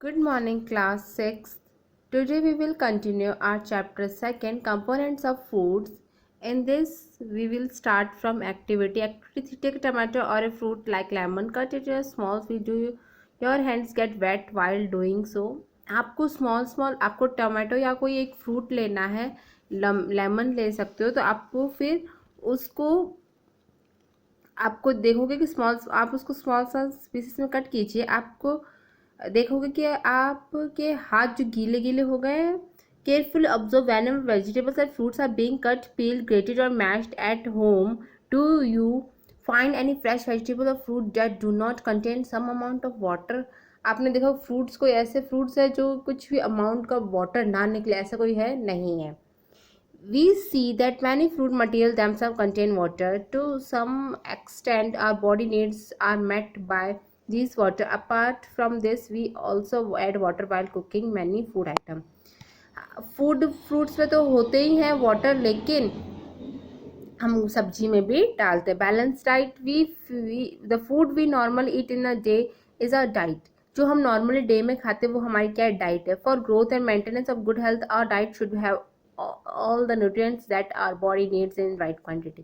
Good morning, class 6. Today we will continue our chapter 2, components of foods. In this, we will start from activity. Activity: take a tomato or a fruit like lemon, cut it in small pieces. Do your hands get wet while doing so? आपको small आपको tomato या कोई एक fruit लेना है, lemon ले सकते हो, तो आपको फिर उसको आपको देखोगे कि आप उसको स्मॉल सा पीसेस में कट कीजिए। आपको देखोगे कि आपके हाथ जो गीले गीले हो गए हैं। Careful observe whenever vegetables and fruits are being cut, peeled, grated और mashed at home. Do you find any fresh vegetable और fruit that do not contain some amount of water? आपने देखा फ्रूट्स, कोई ऐसे फ्रूट्स है जो कुछ भी अमाउंट का वाटर ना निकले, ऐसा कोई है? नहीं है। We see that many fruit materials themselves contain water. To some extent, our body needs are met by these water. Apart from this, we also add water while cooking many food items. Food fruits में तो होते ही हैं water, लेकिन हम सब्जी में भी डालते हैं। Balance diet, we the food we normal eat in a day is a diet. जो हम नॉर्मली डे में खाते हैं वो हमारी क्या डाइट है। For growth and maintenance of good health our diet should have all the nutrients that our body needs in right quantity.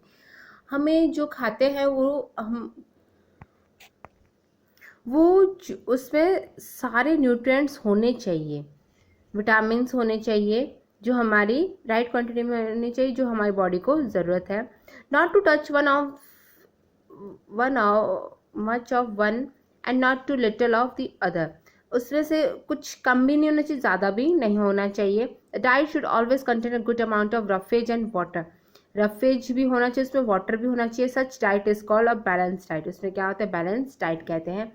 हमें जो खाते हैं वो उसमें सारे न्यूट्रिएंट्स होने चाहिए, विटामिन होने चाहिए जो हमारी राइट क्वांटिटी में होनी चाहिए, जो हमारी बॉडी को ज़रूरत है। Not to touch one much of one and not too little of the other. उसमें से कुछ कम भी नहीं होना चाहिए, ज़्यादा भी नहीं होना चाहिए। Diet should always contain a good amount of roughage and water. Roughage भी होना चाहिए, उसमें वाटर भी होना चाहिए। Such diet is called a balance diet. उसमें क्या होता है? बैलेंस डाइट कहते हैं।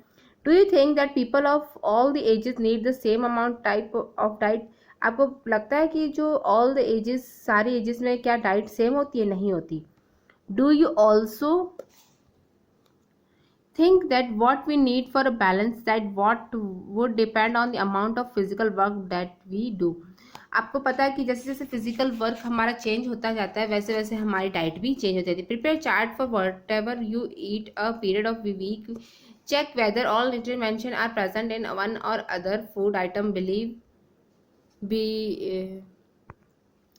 Do you think that people of all the ages need the same amount type of diet? आपको लगता है कि जो ऑल द एजेस, सारी एजेस में क्या डाइट सेम होती है? नहीं होती। Do you also think that what we need for a balanced diet what would depend on the amount of physical work that we do? आपको पता है कि जैसे जैसे फिजिकल वर्क हमारा चेंज होता जाता है वैसे वैसे हमारी डाइट भी चेंज हो जाती है। Prepare chart for whatever you eat a period of week. Check whether all nutrients mention are present in one और other food item believe be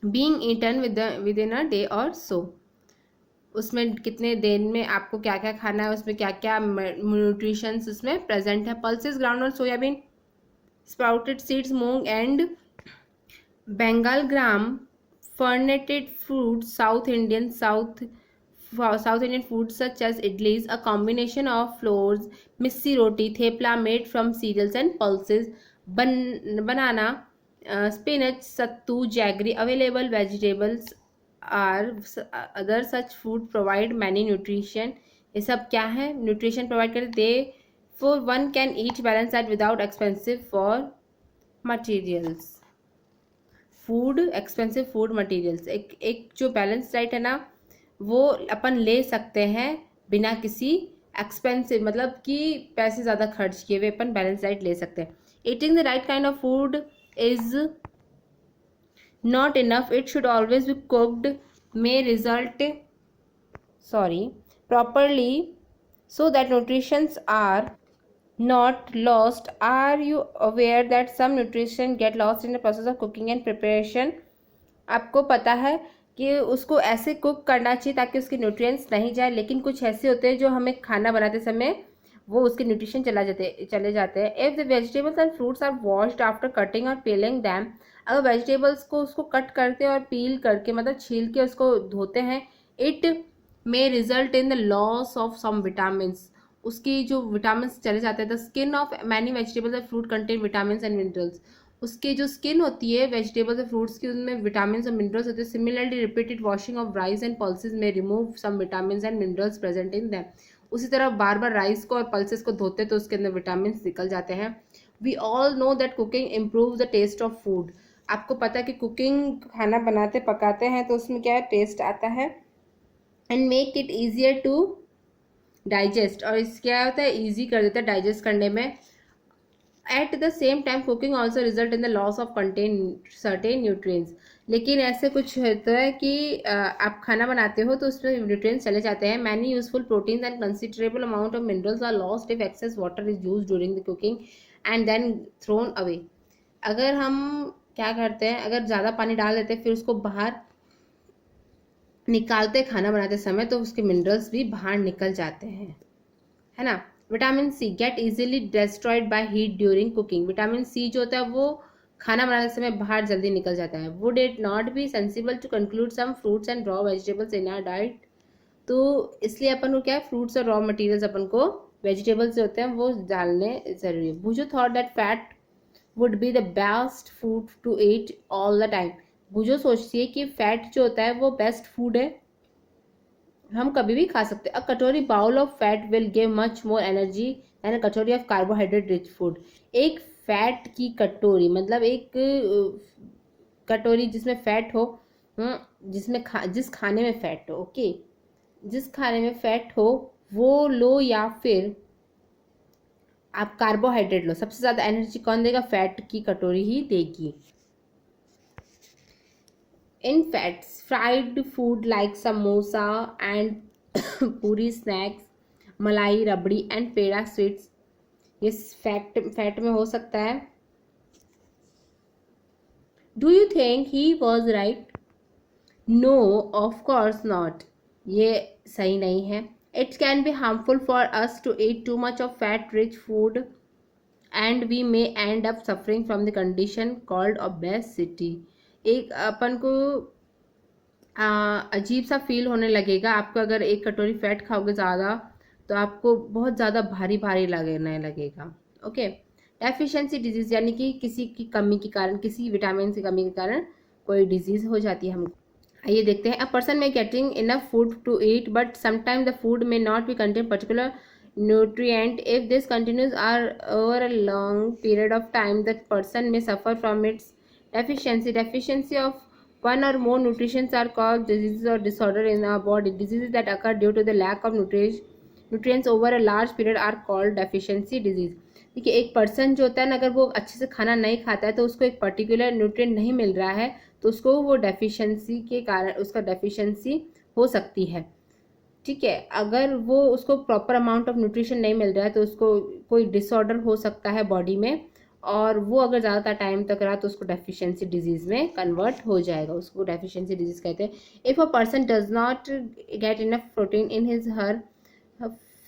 being eaten with in a day और so. उसमें कितने दिन में आपको क्या क्या खाना है, उसमें क्या क्या न्यूट्रिशंस उसमें प्रेजेंट है। पल्सेस, ग्राउंड और soyabean, sprouted seeds, moong and Bengal gram, fermented fruits, South Indian foods such as idlis, a combination of flours, missi roti, thepla made from cereals and pulses, banana, spinach, sattu, jaggery. Available vegetables are other such food provide many nutrition. ये सब क्या है? Nutrition provide करते। They for one can eat balance diet without expensive for materials. Food expensive food materials, एक जो balance diet है ना वो अपन ले सकते हैं बिना किसी एक्सपेंसिव, मतलब कि पैसे ज़्यादा खर्च किए हुए अपन बैलेंस डाइट ले सकते हैं। Eating the right kind of food is not enough, it should always be cooked, may result properly so that nutrients are not lost. Are you aware that some nutrition get lost in the process of cooking and preparation? आपको पता है कि उसको ऐसे cook करना चाहिए ताकि उसके न्यूट्रिएंट्स नहीं जाए, लेकिन कुछ ऐसे होते हैं जो हमें खाना बनाते समय वो उसके न्यूट्रिशन चले जाते हैं। If the vegetables and fruits are washed after cutting और पीलिंग दैम, अगर वेजिटेबल्स को उसको कट करते हैं और पील करके मतलब छील के उसको धोते हैं, it may result in the loss of some vitamins, उसकी जो विटामिन चले जाते हैं। The skin of many vegetables and fruit contain vitamin and minerals, उसकी जो स्किन होती है वेजिटेबल्स और फ्रूट्स की उनमें विटामिन और मिनरल्स होते हैं। Similarly repeated washing of rice and pulses may remove some vitamin and minerals present in them. उसी तरह बार बार राइस को और पल्सेस को धोते तो उसके अंदर विटामिन निकल जाते हैं। We all know that cooking improve the taste of food. आपको पता है कि कुकिंग, खाना बनाते पकाते हैं तो उसमें क्या है? टेस्ट आता है। And make it easier to digest, और इस क्या होता है? ईजी कर देता है डाइजेस्ट करने में। At the same time cooking also result in the loss of contain certain nutrients. लेकिन ऐसे कुछ होता है कि आप खाना बनाते हो तो उसमें न्यूट्रिएंट्स चले जाते हैं। Many useful proteins and considerable amount of minerals are lost if excess water is use during the cooking. And then thrown away. अगर हम क्या करते हैं, अगर ज़्यादा पानी डाल देते हैं फिर उसको बाहर निकालते खाना बनाते समय, तो उसके मिनरल्स भी बाहर निकल जाते हैं, है ना। Vitamin C get easily destroyed by heat during cooking. Vitamin C जो होता है वो खाना बनाते समय बाहर जल्दी निकल जाता है। Would it not be sensible to conclude some fruits and raw vegetables in our diet. तो इसलिए अपन को क्या है, फ्रूट्स और रॉ मटेरियल्स अपन को वेजिटेबल्स जो होते हैं वो डालने जरूरी है। Boojho thought that fat would be the best food to eat all the time. Boojho सोचती है कि फैट जो होता है वो बेस्ट फूड है, हम कभी भी खा सकते हैं। A katori bowl of fat will give much more energy and a katori of carbohydrate rich food. एक फैट की कटोरी मतलब एक कटोरी जिसमें फैट हो, जिसमें जिस खाने में फैट हो, ओके, जिस खाने में फैट हो वो लो, या फिर आप कार्बोहाइड्रेट लो। सबसे ज़्यादा एनर्जी कौन देगा, फैट की कटोरी ही देगी। In fats, fried food like samosa and puri snacks, malai rabri and peda sweets, ये फैट में हो सकता है। Do you think he was right? No, of course not, ये सही नहीं है। It can be harmful for us to eat too much of fat rich food and we may end up suffering from the condition called obesity. एक अपन को अजीब सा feel होने लगेगा आपको, अगर एक कटोरी फैट खाओगे ज़्यादा तो आपको बहुत ज़्यादा भारी भारी लगने लगेगा, ओके। डेफिशिएंसी डिजीज यानी कि किसी की कमी के कारण, किसी विटामिन की कमी के कारण कोई डिजीज हो जाती है हमको। आइए देखते हैं। A person may getting enough food to eat but sometime the food may not be contain particular nutrient. If this continues over a long period of time, the person may suffer from its deficiency. Deficiency of one or more nutrients are called diseases or disorder in our body. Diseases that occur due to the lack of nutrients over a large period are called deficiency disease. देखिए, एक person जो होता है ना, अगर वो अच्छे से खाना नहीं खाता है तो उसको एक पर्टिकुलर न्यूट्रिएंट नहीं मिल रहा है, तो उसको वो डेफिशिएंसी के कारण उसका डेफिशिएंसी हो सकती है, ठीक है। अगर वो उसको प्रॉपर अमाउंट ऑफ न्यूट्रिशन नहीं मिल रहा है तो उसको कोई डिसऑर्डर हो सकता है बॉडी में, और वो अगर ज़्यादा टाइम तक रहा तो उसको डेफिशिएंसी डिजीज़ में कन्वर्ट हो जाएगा, उसको डेफिशिएंसी डिजीज़ कहते हैं। If a person does not get enough protein in his her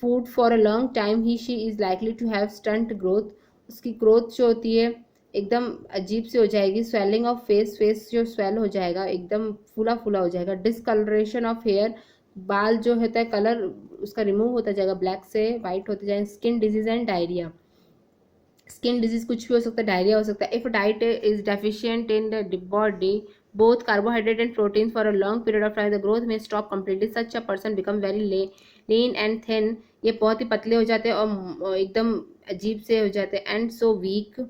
food for a long time, he she is likely to have stunt growth. उसकी ग्रोथ जो होती है एकदम अजीब सी हो जाएगी। स्वेलिंग ऑफ फेस जो स्वेल हो जाएगा, एकदम फूला फूला हो जाएगा। डिसकलरेशन ऑफ हेयर, बाल जो होता है कलर उसका रिमूव होता जाएगा, ब्लैक से वाइट होते जाएंगे। Skin disease and diarrhoea, skin disease कुछ भी हो सकता है, डायरिया हो सकता है। If diet is deficient in the body both carbohydrate and protein for a long period of time, the growth may stop completely. Such a person become very lean and thin, ये बहुत ही पतले हो जाते हैं और एकदम अजीब से हो जाते हैं। And so weak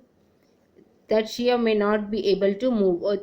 that she may not be able to move, और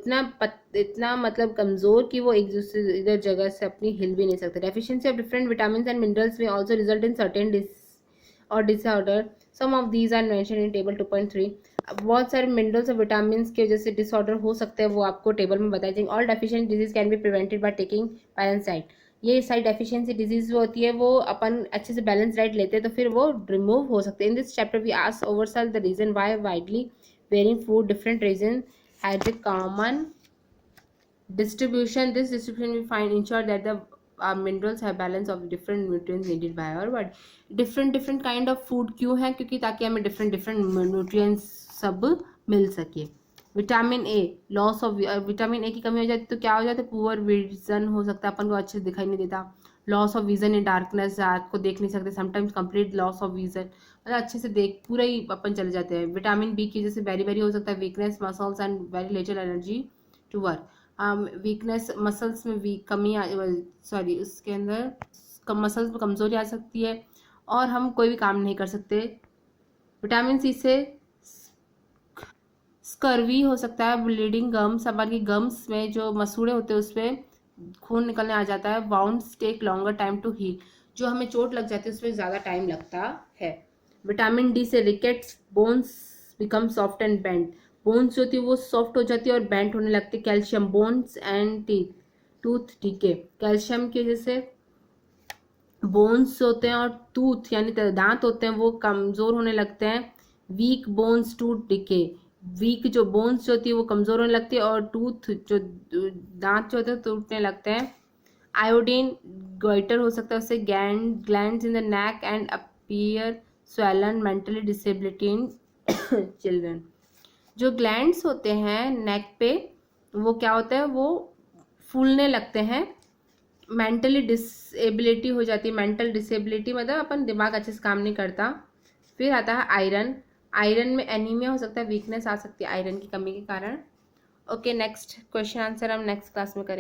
इतना मतलब कमज़ोर कि वो एक दूसरे इधर जगह से अपनी हिल भी नहीं सकते। Deficiency of different vitamin and minerals may also result in certain disorder. Some of these are mention in table 2.3। बहुत सारे मिनरल्स और विटामिन की वजह से डिसऑर्डर हो सकते हैं, वो आपको टेबल में बताए जाएंगे। All deficient disease can be prevented by taking balance diet. ये सारी डेफिशिएंसी डिजीज जो होती है वो अपन अच्छे से बैलेंस डाइट लेते हैं तो फिर वो रिमूव हो सकते हैं। In this chapter we ask ourself the reason why widely varying food different regions has a common distribution. This distribution we find ensure that the minerals have balance of different nutrients needed by our body. different kind of food क्यों है, क्योंकि ताकि हमें different nutrients सब मिल सके। Vitamin A, loss of vitamin A की कमी हो जाती तो क्या हो जाता है, पुअर विजन हो सकता है, अपन को अच्छे से दिखाई नहीं देता। Loss of vision in darkness, रात को देख नहीं सकते। Sometimes complete loss of vision, मतलब अच्छे से देख पूरा ही अपन चले जाते हैं। विटामिन बी की वजह से बेरी बेरी हो सकता है। Weakness muscles and very little energy to work. Weakness muscles में कमी सॉरी उसके अंदर मसल्स में कमजोरी आ सकती है और हम कोई भी काम नहीं कर सकते। विटामिन सी से स्कर्वी हो सकता है। ब्लीडिंग गम्स, अपन की गम्स में जो मसूड़े होते हैं उसमें खून निकलने आ जाता है। Wounds take longer time to heal, जो हमें चोट लग जाती है उसमें ज़्यादा टाइम लगता है। विटामिन डी से rickets, bones become soft and bend, bones जो होती है वो सॉफ्ट हो जाती है और बेंड होने लगती है। Calcium, bones and teeth, tooth decay, calcium की वजह से बोन्स होते हैं और टूथ यानी दांत होते हैं वो कमज़ोर होने लगते हैं। Weak bones tooth decay, weak जो बोन्स जो होती है वो कमज़ोर होने लगती है और टूथ जो दांत जो होते हैं टूटने लगते हैं। आयोडीन गोइटर हो सकता है उससे, glands in the neck and appear swollen, mentally disability in children. जो ग्लैंड्स होते हैं नेक पे वो क्या होता है, वो फूलने लगते हैं, मेंटली डिसेबिलिटी हो जाती है। मेंटल डिसेबिलिटी मतलब अपन दिमाग अच्छे से काम नहीं करता। फिर आता है आयरन, आयरन में एनीमिया हो सकता है, वीकनेस आ सकती है आयरन की कमी के कारण। ओके, नेक्स्ट क्वेश्चन आंसर हम नेक्स्ट क्लास में करेंगे।